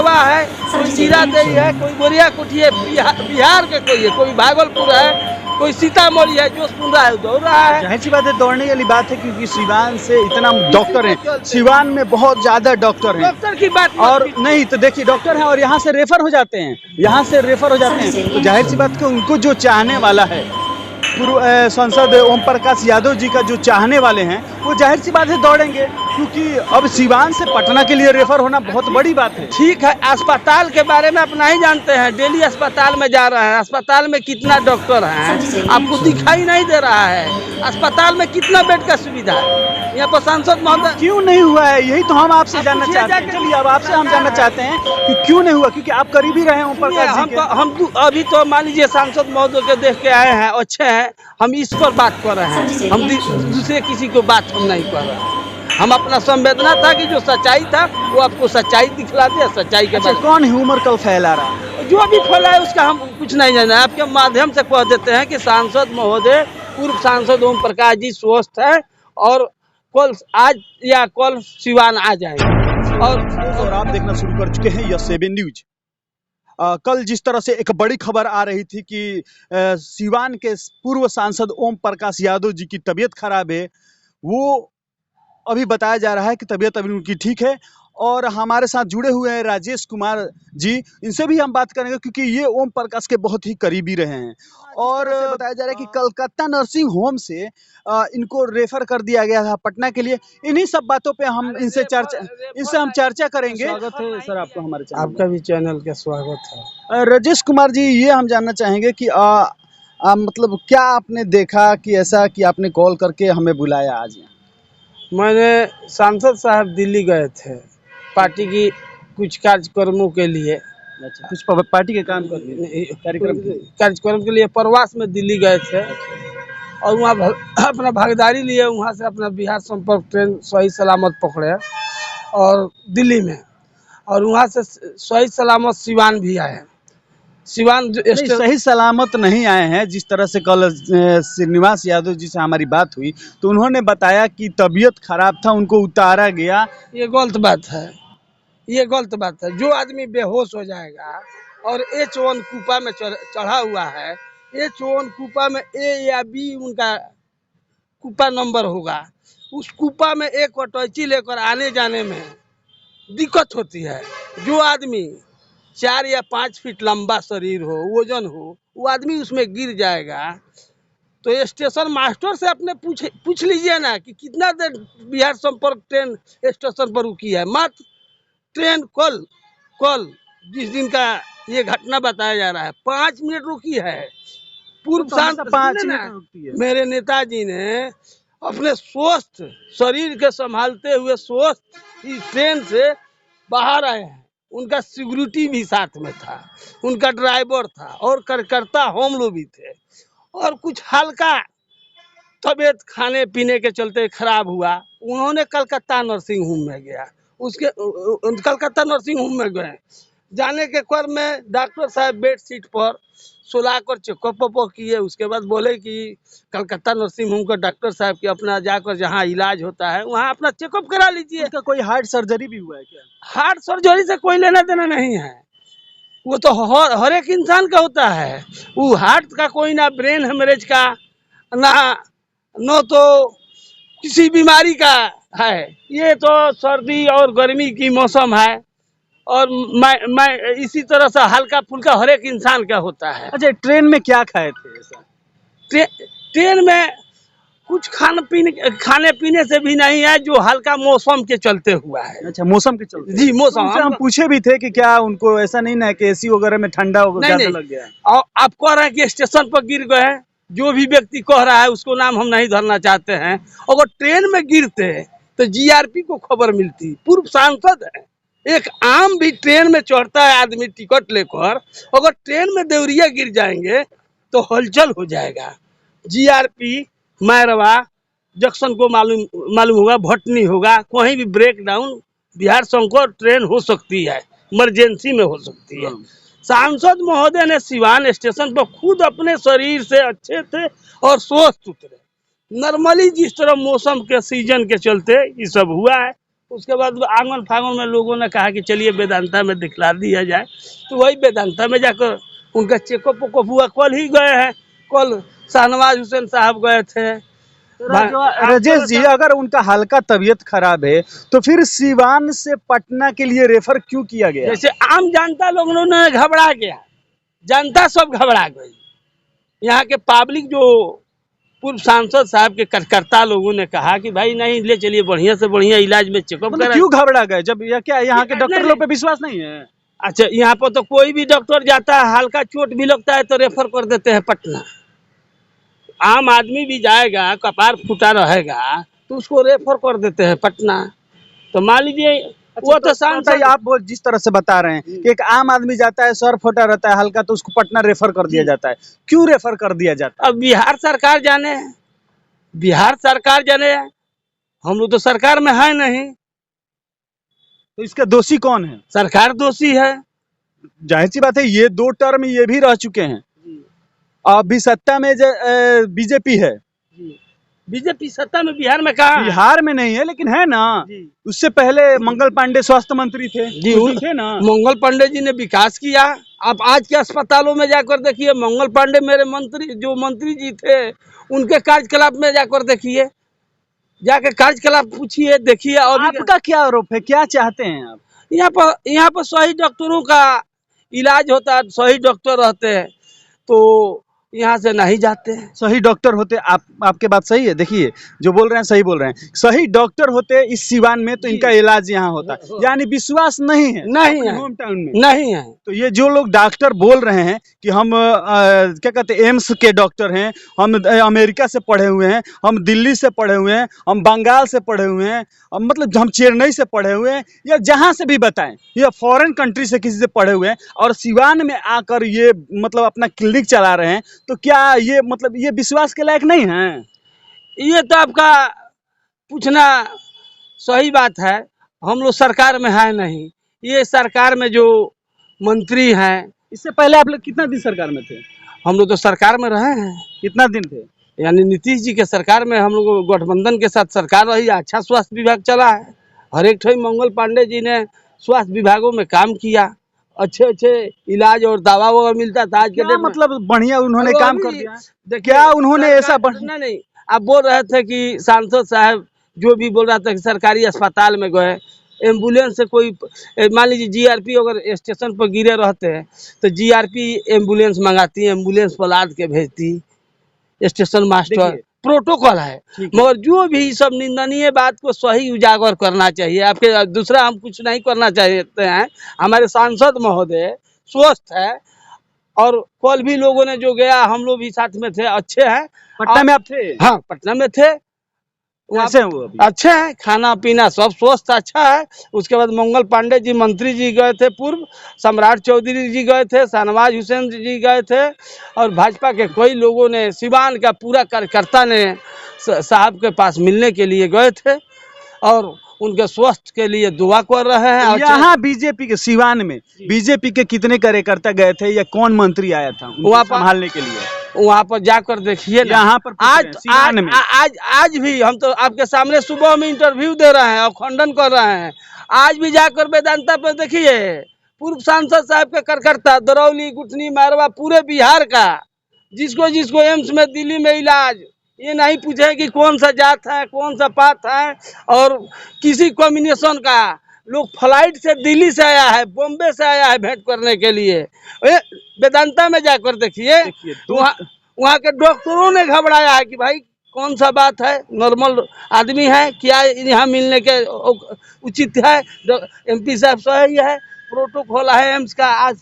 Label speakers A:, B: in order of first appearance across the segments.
A: मैरवा है, कोई जीरादेई है, कोई बोरिया कुठी है, बिहार के कोई है, कोई भागलपुर है, कोई सीतामढ़ी है, जो सुन रहा है दौड़ रहा है।
B: जाहिर सी बात है दौड़ने वाली बात है, क्योंकि सिवान से इतना डॉक्टर हैं, सिवान में बहुत ज्यादा डॉक्टर हैं।
A: डॉक्टर की बात
B: और नहीं तो देखिए डॉक्टर हैं और यहाँ से रेफर हो जाते हैं, यहाँ से रेफर हो जाते हैं, तो जाहिर सी बात है उनको जो चाहने वाला है, पूर्व सांसद ओम प्रकाश यादव जी का जो चाहने वाले हैं, वो जाहिर सी बात है दौड़ेंगे, क्योंकि अब सिवान से पटना के लिए रेफर होना बहुत बड़ी बात है।
A: ठीक है, अस्पताल के बारे में अपना ही जानते हैं, डेली अस्पताल में जा रहे हैं, अस्पताल में कितना डॉक्टर हैं आपको दिखाई नहीं दे रहा है, अस्पताल में कितना बेड का सुविधा है। यहाँ पर सांसद महोदय
B: क्यों नहीं हुआ है, यही तो हम आपसे जानना चाहते हैं। चलिए अब आपसे हम जानना चाहते हैं कि क्यों नहीं हुआ, क्योंकि आप करीबी रहे हैं ओम प्रकाश जी के।
A: हम अभी तो मान लीजिए सांसद महोदय के देख के आए हैं, अच्छे हैं, हम इस पर बात कर रहे हैं, हम दूसरे किसी को बात हम नहीं कर रहे हैं। हम अपना संवेदना था कि जो सच्चाई था वो आपको सच्चाई दिखला दिया, सच्चाई के बाद
B: कौन ह्यूमर कल फैला रहा है,
A: जो भी फैला है उसका हम कुछ नहीं जाना। आपके माध्यम से कह देते हैं कि सांसद महोदय, पूर्व सांसद ओम प्रकाश जी स्वस्थ है और कल आज या कल सिवान आ जाएंगे।
B: और आप देखना शुरू कर चुके हैं यस 7 न्यूज। कल जिस तरह से एक बड़ी खबर आ रही थी कि सिवान के पूर्व सांसद ओम प्रकाश यादव जी की तबीयत खराब है, वो अभी बताया जा रहा है कि तबीयत अभी उनकी ठीक है। और हमारे साथ जुड़े हुए हैं राजेश कुमार जी, इनसे भी हम बात करेंगे क्योंकि ये ओम प्रकाश के बहुत ही करीबी रहे हैं। और बताया जा रहा है कि कलकत्ता नर्सिंग होम से इनको रेफर कर दिया गया था पटना के लिए। इन्हीं सब बातों पे हम इनसे चर्चा करेंगे। स्वागत है सर आपको हमारे चैनल।
A: आपका भी चैनल का स्वागत है।
B: राजेश कुमार जी, ये हम जानना चाहेंगे कि मतलब क्या आपने देखा कि ऐसा कि आपने कॉल करके हमें बुलाया आज यहाँ?
A: मैंने सांसद साहब दिल्ली गए थे पार्टी की कुछ कार्यक्रमों के लिए।
B: अच्छा, कुछ पार्टी के काम कार्यक्रम
A: के लिए प्रवास में दिल्ली गए थे और वहाँ अपना भागीदारी लिए, वहाँ से अपना बिहार संपर्क ट्रेन सही सलामत पकड़े और दिल्ली में, और वहाँ से सही सलामत सिवान भी आए। सिवान
B: सही सलामत नहीं आए हैं। जिस तरह से कल श्रीनिवास यादव जी से हमारी बात हुई तो उन्होंने बताया कि तबीयत खराब था, उनको उतारा गया।
A: ये गलत बात है, ये गलत बात है। जो आदमी बेहोश हो जाएगा और H1 कूपा में चढ़ा हुआ है, H1 कूपा में A या B उनका कूपा नंबर होगा, उस कूपा में एक अटैची लेकर आने जाने में दिक्कत होती है। जो आदमी 4 या 5 फीट लंबा शरीर हो, वजन हो, वो आदमी उसमें गिर जाएगा। तो स्टेशन मास्टर से अपने पूछ लीजिए ना कि कितना देर बिहार संपर्क ट्रेन स्टेशन पर रुकी है। मात्र ट्रेन कल जिस दिन का ये घटना बताया जा रहा है 5 मिनट रुकी है। पूर्व सांसद
B: 5 मिनट रुकती है।
A: मेरे नेताजी ने अपने स्वस्थ शरीर के संभालते हुए स्वस्थ इस ट्रेन से बाहर आए हैं। उनका सिक्योरिटी भी साथ में था, उनका ड्राइवर था और कार्यकर्ता हम लोग भी थे। और कुछ हल्का तबीयत खाने पीने के चलते खराब हुआ, उन्होंने कलकत्ता नर्सिंग होम में गया। उसके कलकत्ता नर्सिंग होम में गए, जाने के क्रम में डॉक्टर साहब बेड सीट पर सुलाकर चेकअप किए। उसके बाद बोले कि कलकत्ता नर्सिंग होम का डॉक्टर साहब की अपना जाकर जहाँ इलाज होता है वहाँ अपना चेकअप करा लीजिए।
B: उनका कोई हार्ट सर्जरी भी हुआ है क्या?
A: हार्ट सर्जरी से कोई लेना देना नहीं है, वो तो हर एक इंसान का होता है। वो हार्ट का कोई ना ब्रेन हेमरेज का ना तो किसी बीमारी का है। ये तो सर्दी और गर्मी की मौसम है और मैं इसी तरह से हल्का फुल्का हर एक इंसान का होता है।
B: अच्छा, ट्रेन में क्या खाए थे ऐसा?
A: ट्रेन में कुछ खाने पीने से भी नहीं है, जो हल्का मौसम के चलते हुआ है।
B: अच्छा, मौसम के चलते?
A: जी, मौसम।
B: हम पूछे भी थे कि क्या उनको ऐसा नहीं ना कि एसी वगैरह में ठंडा ज्यादा लग गया?
A: और आप कह रहे हैं कि स्टेशन पर गिर गए, जो भी व्यक्ति कह रहा है उसको नाम हम नहीं धरना चाहते हैं। अगर ट्रेन में गिरते तो GRP को खबर मिलती। पूर्व सांसद है, एक आम भी ट्रेन में चढ़ता है आदमी टिकट लेकर, अगर ट्रेन में देवरिया गिर जाएंगे तो हलचल हो जाएगा। GRP मैरवा जंक्शन को मालूम होगा, भटनी होगा, कहीं भी ब्रेक डाउन बिहार संपर्क ट्रेन हो सकती है, इमरजेंसी में हो सकती है। सांसद महोदय ने सिवान स्टेशन पर खुद अपने शरीर से अच्छे थे और स्वस्थ उतरे। नॉर्मली जिस तरह मौसम के सीजन के चलते ये सब हुआ है, उसके बाद आंगन फांगन में लोगों ने कहा कि चलिए वेदांता में दिखला दिया जाए, तो वही वेदांता में जाकर उनका चेकअप वेकअप हुआ। कल ही गए हैं, कल शाहनवाज हुसैन साहब गए थे।
B: राजेश जी, अगर उनका हल्का तबीयत खराब है तो फिर सिवान से पटना के लिए रेफर क्यों किया गया?
A: जैसे आम जनता लोगों ने घबरा गया, जनता सब घबरा गई। यहाँ के पब्लिक जो पूर्व सांसद साहब के कार्यकर्ता लोगों ने कहा कि भाई नहीं, ले चलिए बढ़िया से बढ़िया इलाज में चेकअप
B: मतलब
A: करा।
B: क्यों घबरा गए? जब या क्या यहाँ के डॉक्टर
A: नहीं,
B: लोग पे विश्वास नहीं है?
A: अच्छा, यहाँ पर तो कोई भी डॉक्टर जाता है, हल्का चोट भी लगता है तो रेफर कर देते हैं पटना। आम आदमी भी जाएगा, कपार फूटा रहेगा तो उसको रेफर कर देते हैं पटना। तो मान लीजिए वो तो सांसद,
B: आप वो जिस तरह से बता रहे हैं कि एक आम आदमी जाता है, सर फटा रहता है हल्का, तो उसको पटना रेफर कर दिया जाता है। क्यों रेफर कर दिया जाता है?
A: अब बिहार सरकार जाने, बिहार सरकार जाने, हम लोग तो सरकार में है नहीं।
B: तो इसका दोषी कौन है?
A: सरकार दोषी है।
B: जाहिर सी बात है, ये 2 टर्म ये भी रह चुके हैं। अभी सत्ता में बीजेपी है।
A: बीजेपी सत्ता में बिहार में कहा?
B: बिहार में नहीं है, लेकिन है ना। उससे पहले मंगल पांडे स्वास्थ्य मंत्री थे
A: जी,
B: थे ना।
A: मंगल पांडे जी ने विकास किया। आप आज के अस्पतालों में जाकर देखिए, मंगल पांडे मेरे मंत्री, जो मंत्री जी थे, उनके कार्यकलाप में जाकर देखिए, जाके कार्यकलाप पूछिए, देखिए। और
B: आपका क्या आरोप है, क्या चाहते हैं आप?
A: यहाँ पर सही डॉक्टरों का इलाज होता है, सही डॉक्टर रहते हैं तो यहाँ से नहीं जाते हैं।
B: सही डॉक्टर होते, आपके बात सही है। देखिए, जो बोल रहे हैं सही बोल रहे हैं। सही डॉक्टर होते इस सिवान में तो इनका इलाज यहाँ होता। यानी विश्वास नहीं है,
A: नहीं है,
B: होम टाउन में
A: नहीं है।
B: तो ये जो लोग डॉक्टर बोल रहे हैं कि हम क्या कहते हैं, एम्स के डॉक्टर हैं, हम अमेरिका से पढ़े हुए हैं, हम दिल्ली से पढ़े हुए हैं, हम बंगाल से पढ़े हुए हैं, मतलब हम चेन्नई से पढ़े हुए हैं, या जहाँ से भी बताएं, या फॉरेन कंट्री से किसी से पढ़े हुए हैं, और सिवान में आकर ये मतलब अपना क्लिनिक चला रहे हैं, तो क्या ये मतलब ये विश्वास के लायक नहीं है?
A: ये तो आपका पूछना सही बात है। हम लोग सरकार में है नहीं, ये सरकार में जो मंत्री हैं।
B: इससे पहले आप लोग कितना दिन सरकार में थे?
A: हम लोग तो सरकार में रहे हैं।
B: कितना दिन थे?
A: यानी नीतीश जी के सरकार में हम लोग गठबंधन के साथ सरकार रही, अच्छा स्वास्थ्य विभाग चला है। हर एक ठई मंगल पांडे जी ने स्वास्थ्य विभागों में काम किया, अच्छे अच्छे इलाज और दवा वगैरह मिलता था। आज के
B: क्या मतलब बढ़िया उन्होंने काम कर दिया? क्या उन्होंने ऐसा
A: नहीं, आप बोल रहे थे कि सांसद साहब जो भी बोल रहा था कि सरकारी अस्पताल में गए, एम्बुलेंस से कोई, मान लीजिए जीआरपी अगर स्टेशन पर गिरे रहते हैं तो जीआरपी एम्बुलेंस मंगाती है, एम्बुलेंस पर लाद के भेजती, स्टेशन मास्टर प्रोटोकॉल है। मगर जो भी सब निंदनीय बात को सही उजागर करना चाहिए। आपके दूसरा हम कुछ नहीं करना चाहते हैं। हमारे सांसद महोदय स्वस्थ है, और कल भी लोगों ने जो गया, हम लोग भी साथ में थे, अच्छे हैं।
B: पटना में आप थे?
A: हाँ, पटना में थे।
B: कैसे हैं वो अभी?
A: अच्छे हैं, खाना पीना सब स्वस्थ अच्छा है। उसके बाद मंगल पांडे जी मंत्री जी गए थे, पूर्व सम्राट चौधरी जी गए थे, शाहनवाज हुसैन जी गए थे, और भाजपा के कई लोगों ने, सिवान का पूरा कार्यकर्ता ने साहब के पास मिलने के लिए गए थे और उनके स्वास्थ्य के लिए दुआ कर रहे हैं।
B: यहाँ बीजेपी के सिवान में बीजेपी के कितने कार्यकर्ता गए थे, या कौन मंत्री आया था वहाँ संभालने के लिए?
A: वहाँ पर जाकर देखिए ना।
B: यहाँ पर
A: आज भी हम तो आपके सामने सुबह में इंटरव्यू दे रहे हैं और खंडन कर रहे हैं। आज भी जाकर वेदांता पर देखिए, पूर्व सांसद साहब के कार्यकर्ता, दरौली, गुठनी, मारवा, पूरे बिहार का, जिसको जिसको एम्स में, दिल्ली में इलाज, ये नहीं पूछे कि कौन सा जात है, कौन सा पात है और किसी कॉम्बिनेशन का। लोग फ्लाइट से दिल्ली से आया है, बॉम्बे से आया है भेंट करने के लिए। वेदांता में जाकर देखिए, वहाँ के डॉक्टरों ने घबराया है कि भाई कौन सा बात है, नॉर्मल आदमी है, क्या यहाँ मिलने के उचित है। एमपी साहब सही है, प्रोटोकॉल है एम्स का। आज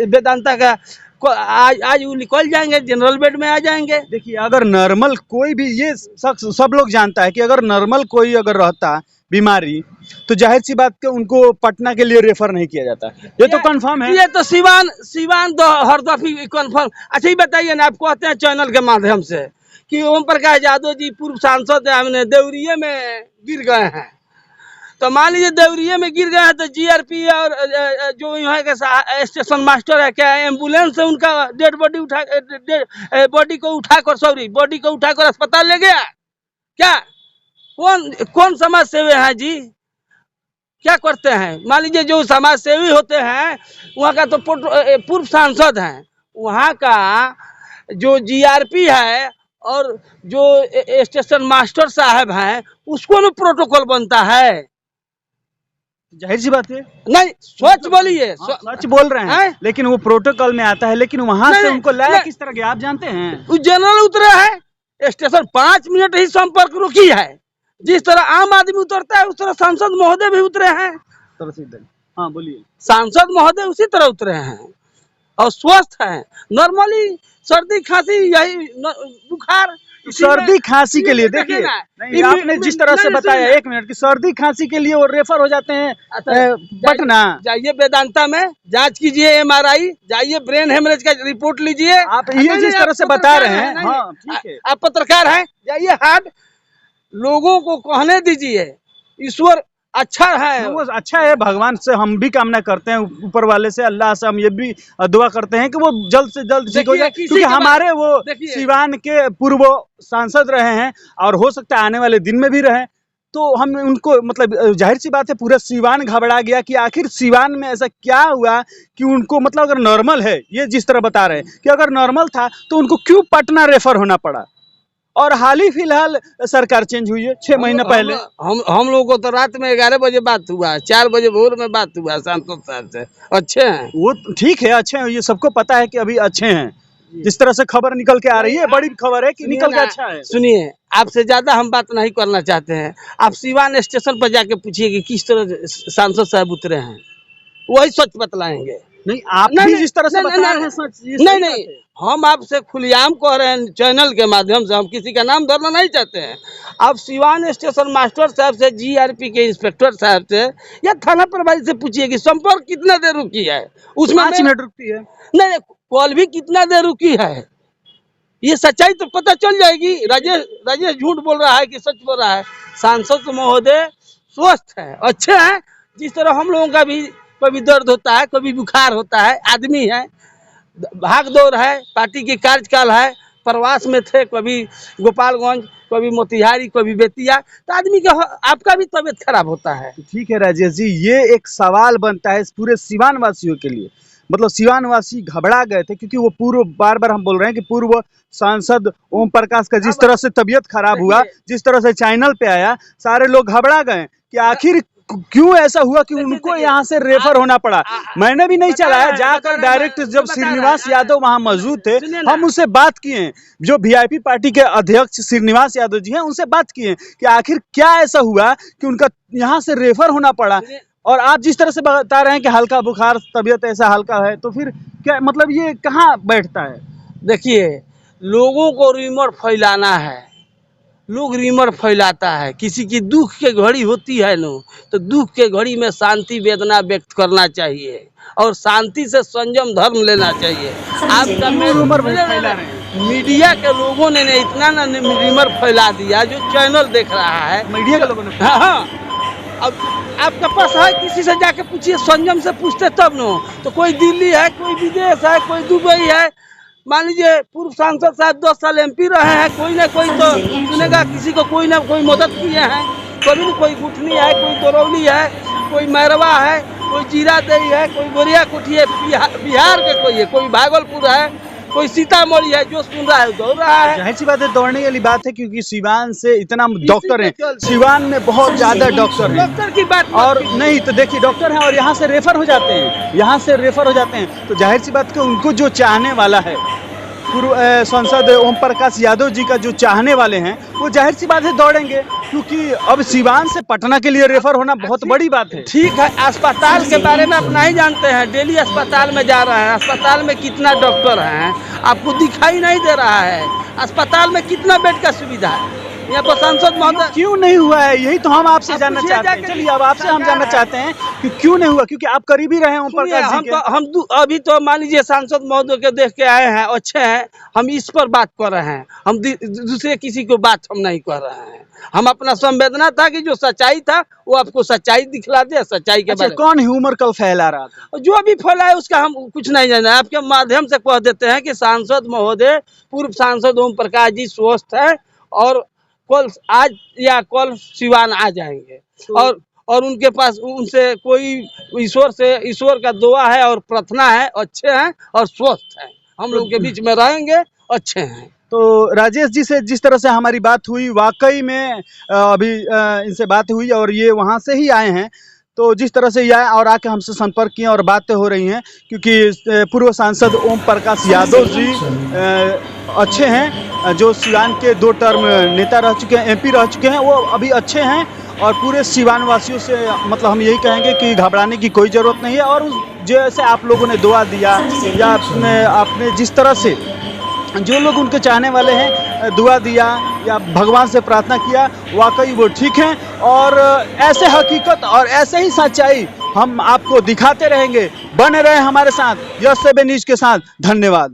A: वेदांता का आज वो निकल जाएंगे, जनरल बेड में आ जाएंगे।
B: देखिए, अगर नॉर्मल कोई भी, ये सब लोग जानता है कि अगर नॉर्मल कोई अगर रहता बीमारी, तो जाहिर सी बात के उनको पटना के लिए रेफर नहीं किया जाता। ये तो कंफर्म है।
A: ये तो सिवान तो हर दफी कंफर्म। अच्छा, ये बताइए ना, आप कहते हैं चैनल के माध्यम से कि ओम प्रकाश यादव जी पूर्व सांसद हैं, हमने देवरिया में गिर गए हैं, तो मान लीजिए देवरिया में गिर गए हैं तो जीआरपी और जो यहाँ के स्टेशन मास्टर है, क्या एम्बुलेंस से उनका डेड बॉडी बॉडी को उठाकर अस्पताल ले गया क्या? कौन समाज सेवी है जी? क्या करते हैं? मान लीजिए जो समाज सेवी होते हैं, वहाँ का तो पूर्व सांसद हैं, वहाँ का जो जीआरपी है और जो स्टेशन मास्टर साहब हैं, उसको ना प्रोटोकॉल बनता है।
B: जाहिर सी बात है।
A: नहीं, स्वच्छ बोलिए।
B: हाँ, सच बोल रहे हैं,
A: हैं?
B: लेकिन वो प्रोटोकॉल में आता है, लेकिन वहां
A: नहीं,
B: से
A: नहीं,
B: उनको लाया
A: नहीं।
B: किस तरह के आप जानते हैं?
A: वो जनरल उतरे हैं, स्टेशन 5 मिनट ही संपर्क रुकी है। जिस तरह आम आदमी उतरता है, उस तरह सांसद महोदय भी उतरे हैं।
B: हाँ बोलिए।
A: सांसद महोदय उसी तरह उतरे हैं और स्वस्थ हैं। नॉर्मली सर्दी खांसी यही बुखार,
B: सर्दी खांसी के लिए देखिए, नहीं आपने जिस तरह से बताया 1 मिनट की सर्दी खांसी के लिए वो रेफर हो जाते हैं पटना।
A: जाइए वेदांता में जांच कीजिए, एमआरआई, जाइए ब्रेन हेमरेज का रिपोर्ट लीजिए।
B: आप ये जिस तरह से बता रहे हैं, हाँ ठीक है,
A: आप पत्रकार हैं, जाइए हार्ट, लोगों को कहने दीजिए। ईश्वर अच्छा है,
B: वो अच्छा है, भगवान से हम भी कामना करते हैं, ऊपर वाले से, अल्लाह से हम ये भी दुआ करते हैं कि वो जल्द से जल्द ठीक हो जाए, क्योंकि हमारे वो सिवान के पूर्व सांसद रहे हैं और हो सकता है आने वाले दिन में भी रहे। तो हम उनको मतलब जाहिर सी बात है पूरा सिवान घबरा गया कि आखिर सिवान में ऐसा क्या हुआ कि उनको मतलब अगर नॉर्मल है, ये जिस तरह बता रहे हैं कि अगर नॉर्मल था तो उनको क्यों पटना रेफर होना पड़ा। और हाल ही फिलहाल सरकार चेंज हुई है 6 महीना पहले।
A: हम लोगों को तो रात में 11 बजे बात हुआ, 4 बजे भोर में बात हुआ सांसद साहब से। अच्छे हैं
B: वो, ठीक है, अच्छे हैं, ये सबको पता है कि अभी अच्छे हैं। जिस तरह से खबर निकल के आ रही है, बड़ी खबर है कि निकल के अच्छा है।
A: सुनिए, आपसे ज्यादा हम बात नहीं करना चाहते हैं। आप सिवान स्टेशन पर जाके पूछिए कि किस तरह सांसद साहब उतरे हैं, वही सच बतलाएंगे।
B: नहीं, आप भी जिस तरह से बता रहे हैं सच,
A: नहीं, हम आपसे खुलेआम कह रहे हैं चैनल के माध्यम से, हम किसी का नाम धरना नहीं चाहते हैं। आप सिवान स्टेशन मास्टर साहब से, जीआरपी के इंस्पेक्टर साहब से या थाना प्रभारी से पूछिए कि संपर्क कितना देर रुकी है, उसमें
B: 5 मिनट रुकती है।
A: नहीं, कॉल भी कितना देर रुकी है, ये सच्चाई तो पता चल जाएगी। राजेश झूठ बोल रहा है कि सच बोल रहा है। सांसद महोदय स्वस्थ है, अच्छे हैं। जिस तरह हम लोगों का भी कभी दर्द होता है, कभी बुखार होता है, आदमी है, भाग दौड़ है, पार्टी की कार्यकाल है, प्रवास में थे, कभी गोपालगंज, कभी मोतिहारी, कभी बेतिया, तो आदमी का आपका भी तबीयत खराब होता है।
B: ठीक है राजेश जी, ये एक सवाल बनता है इस पूरे सिवान वासियों के लिए, मतलब सिवान वासी घबरा गए थे क्योंकि वो पूर्व, बार बार हम बोल रहे हैं कि पूर्व सांसद ओम प्रकाश का जिस तरह से तबीयत खराब हुआ, जिस तरह से चैनल पे आया, सारे लोग घबरा गए कि आखिर क्यों ऐसा हुआ कि उनको यहाँ से रेफर होना पड़ा। मैंने भी नहीं चलाया, जाकर डायरेक्ट जब श्रीनिवास यादव वहाँ मौजूद थे, हम उनसे बात किए, जो वीआईपी पार्टी के अध्यक्ष श्रीनिवास यादव जी हैं, उनसे बात किए कि आखिर क्या ऐसा हुआ कि उनका यहाँ से रेफर होना पड़ा। और आप जिस तरह से बता रहे हैं कि हल्का बुखार, तबीयत ऐसा हल्का है, तो फिर क्या मतलब ये कहाँ बैठता है?
A: देखिए, लोगों को रिमर फैलाना है, लोग रिमर फैलाता है। किसी की दुख के घड़ी होती है ना, तो दुख के घड़ी में शांति वेदना व्यक्त करना चाहिए और शांति से संयम धर्म लेना चाहिए। आपका मीडिया के लोगों ने इतना ना रिमर फैला दिया, जो चैनल देख रहा है
B: मीडिया के लोगों ने।
A: हाँ, अब आपके पास है, किसी से जाके पूछिए, संयम से पूछते तब न। तो कोई दिल्ली है, कोई विदेश है, कोई दुबई है। मान लीजिए पूर्व सांसद साहब 10 साल एमपी रहे हैं, कोई ना कोई तो सुनेगा, किसी को कोई ना कोई मदद किए हैं। कभी कोई गुठनी है, कोई दरौली है, कोई मैरवा है, कोई जीरादेई है, कोई गोरिया कुठी है, बिहार के कोई है, कोई भागलपुर है, कोई सीतामढ़ी है, जो सुन रहा है दौड़ रहा है।
B: जाहिर सी बात है, दौड़ने वाली बात है, क्योंकि सिवान से इतना डॉक्टर हैं, सिवान में बहुत ज्यादा डॉक्टर हैं।
A: डॉक्टर की बात
B: और नहीं तो देखिए, डॉक्टर हैं और यहाँ से रेफर हो जाते हैं, यहाँ से रेफर हो जाते हैं, तो जाहिर सी बात है उनको जो चाहने वाला है, पूर्व सांसद ओम प्रकाश यादव जी का जो चाहने वाले हैं, वो जाहिर सी बात है दौड़ेंगे, क्योंकि अब सिवान से पटना के लिए रेफर होना बहुत बड़ी बात है।
A: ठीक है, अस्पताल के बारे में आप नहीं जानते हैं, डेली अस्पताल में जा रहे हैं, अस्पताल में कितना डॉक्टर हैं आपको दिखाई नहीं दे रहा है। अस्पताल में कितना बेड का सुविधा है, यहाँ पर सांसद महोदय
B: क्यों नहीं हुआ है, यही तो हम आपसे जानना चाहते हैं। चलिए अब आपसे हम जानना चाहते हैं कि क्यों नहीं हुआ, क्योंकि आप करीब ही रहे हैं ओम प्रकाश जी के।
A: हम अभी तो मान लीजिए सांसद महोदय के देख के आए हैं, अच्छे हैं, हम इस पर बात कर रहे हैं, हम दूसरे किसी को बात हम नहीं कर रहे हैं। हम अपना संवेदना था कि जो सच्चाई था वो आपको सच्चाई दिखला दे, सच्चाई के बारे में।
B: कौन ह्यूमर कल फैला रहा था?
A: जो भी फैला है उसका हम कुछ नहीं जाना, आपके माध्यम से कह देते हैं कि सांसद महोदय, पूर्व सांसद ओम प्रकाश जी स्वस्थ है और कल आज या कल सिवान आ जाएंगे। और उनके पास उनसे कोई ईश्वर का दुआ है और प्रार्थना है, अच्छे हैं और स्वस्थ हैं, हम लोग के बीच में रहेंगे, अच्छे हैं।
B: तो राजेश जी से जिस तरह से हमारी बात हुई, वाकई में अभी इनसे बात हुई और ये वहाँ से ही आए हैं, तो जिस तरह से ये आए और आके हमसे संपर्क किए और बातें हो रही हैं, क्योंकि पूर्व सांसद ओम प्रकाश यादव जी अच्छे हैं, जो सिवान के 2 टर्म नेता रह चुके हैं, MP रह चुके हैं, वो अभी अच्छे हैं और पूरे सिवान वासियों से मतलब हम यही कहेंगे कि घबराने की कोई ज़रूरत नहीं है। और जैसे आप लोगों ने दुआ दिया या आपने जिस तरह से जो लोग उनके चाहने वाले हैं दुआ दिया या भगवान से प्रार्थना किया, वाकई वो ठीक हैं। और ऐसे हकीकत और ऐसे ही सच्चाई हम आपको दिखाते रहेंगे। बने रहे हमारे साथ, यस 7 न्यूज़ के साथ। धन्यवाद।